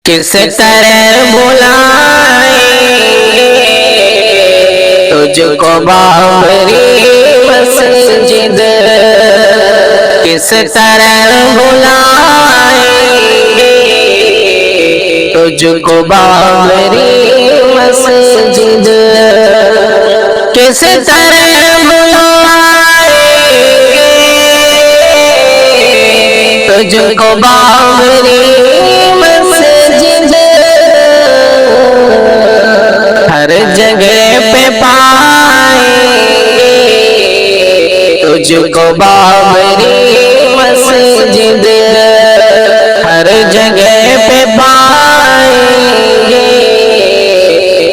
کس طرح بلائیں تجھ کو بابری مسجد، کس طرح بلائیں تجھ کو بابری مسجد، کس طرح بلائیں تجھ کو بابری مسجد، ہر جگہ پہ پائیں تجھ کو بابری مسجد، ہر جگہ پہ پائیں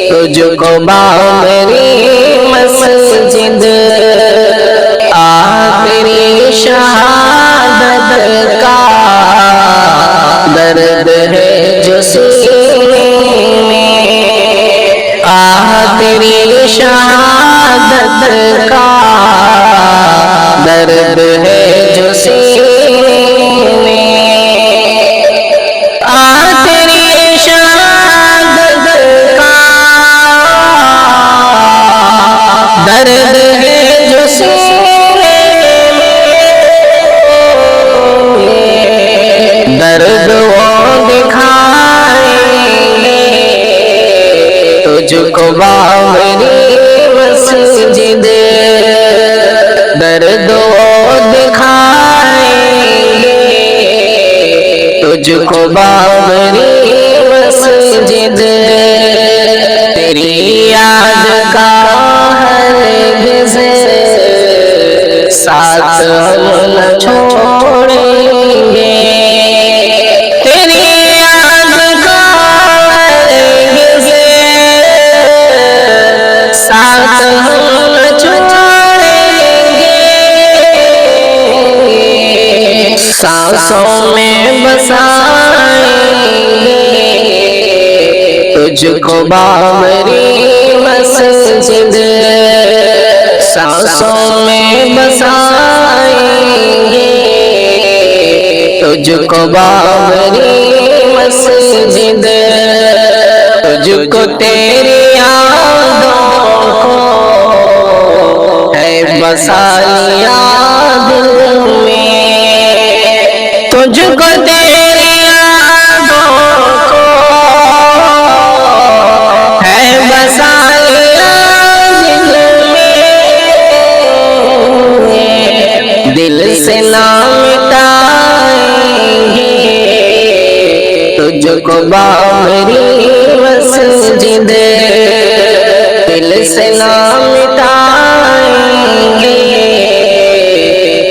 تجھ کو بابری مسجد، آخری شہادت کا درد ہے جو سینے میں، آخری شہادت کا درد ہے جو سینے میں، آخری شہادت کا درد ہے جو سینے میں، درد وہ دکھائیں تجھ کو بابری مسجد، درد وہ دکھائیں تجھ کو بابری مسجد، تیری یاد کا ہرگز ساتھ ہم نہ چھوڑیں گے، تیری یاد کا ہرگز ساتھ ہم نہ چھوڑیں گے، سانسوں میں بسائیں گے تجھ کو بابری مسجد، سانسوں میں بسائیں گے تجھ کو بابری مسجد، تجھ کو تیری یادوں کو ہے بسا لیا دل میں، تجھ کو تیری یادوں کو ہے بسا لیا دل میں، دل سے نہ مٹائیں گے تجھ کو بابری مسجد، دل سے نہ مٹائیں گے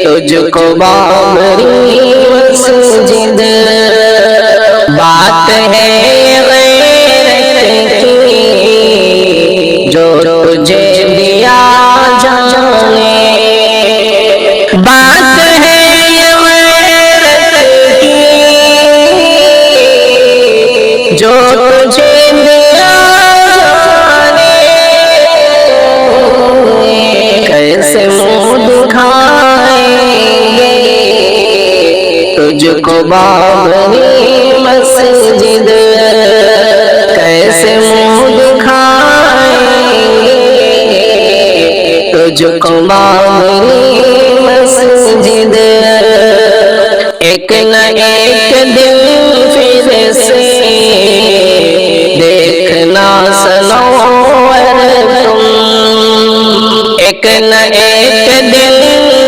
تجھ کو بابری مسجد، بات ہے غیرت کی جو تجھے دیا جانے، بات ہے غیرت کی جو تجھے دیا جانے، کیسے منہ دکھائیں گے تجھ کو بابری مسجد، کیسے منہ دکھائیں گے تجھ کو بابری مسجد، ایک نہ ایک دن پھر سے دیکھنا سنور تم، ایک نہ ایک دن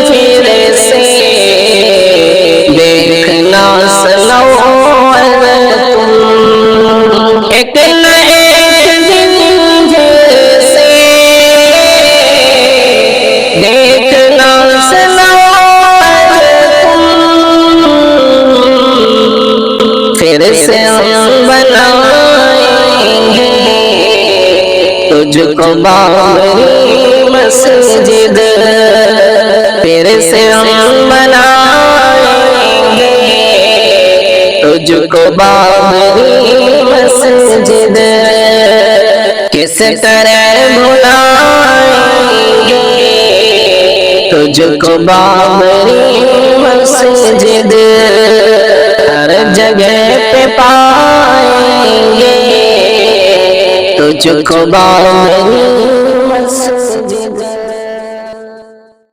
پھر سے دیکھنا سنور تم، ایک نہ ایک دن پھر سے دیکھنا سنور تم، پھر سے ہم بنائیں گے تجھ کو بابری مسجد، پھر سے ہم بنائیں گے تجھ کو بابری مسجد، کس طرح بلائیں گے تجھ کو بابری مسجد، ہر جگہ پہ پائیں تجھ کو باندھ